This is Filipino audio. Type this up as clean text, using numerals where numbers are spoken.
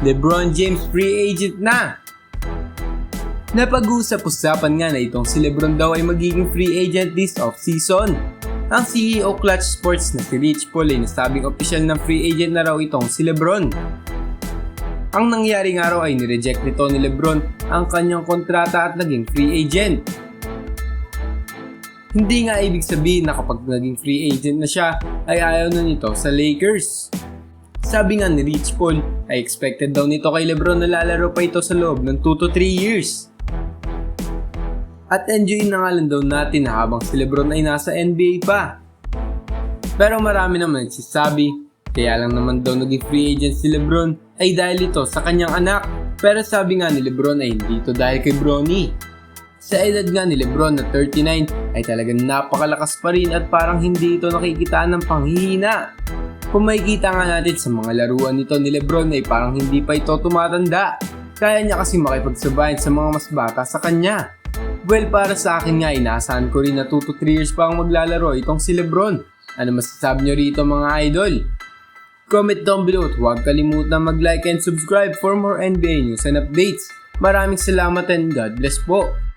LeBron James free agent na! Napag-usap-usapan nga na itong si LeBron daw ay magiging free agent this off-season. Ang CEO Clutch Sports na si Rich Paul ay nasabing opisyal ng free agent na raw itong si LeBron. Ang nangyari nga raw ay nireject nito ni LeBron ang kanyang kontrata at naging free agent. Hindi nga ibig sabihin na kapag naging free agent na siya ay ayaw na nito sa Lakers. Sabi nga ni Rich Paul ay expected daw nito kay LeBron na lalaro pa ito sa loob ng 2 to 3 years. At enjoy na nga lang daw natin na habang si LeBron ay nasa NBA pa. Pero marami naman nagsasabi, kaya lang naman daw naging free agent si LeBron ay dahil ito sa kanyang anak. Pero sabi nga ni LeBron ay hindi ito dahil kay Bronny. Sa edad nga ni LeBron na 39 ay talagang napakalakas pa rin at parang hindi ito nakikitaan ng panghihina. Kung makikita nga natin sa mga laruan nito ni LeBron ay parang hindi pa ito tumatanda. Kaya niya kasi makipagsabayan sa mga mas bata sa kanya. Well, para sa akin nga, inaasahan ko rin na 2 to 3 years pa ang maglalaro itong si LeBron. Ano masasabi nyo rito mga idol? Comment down below at huwag kalimutan mag-like and subscribe for more NBA news and updates. Maraming salamat and God bless po!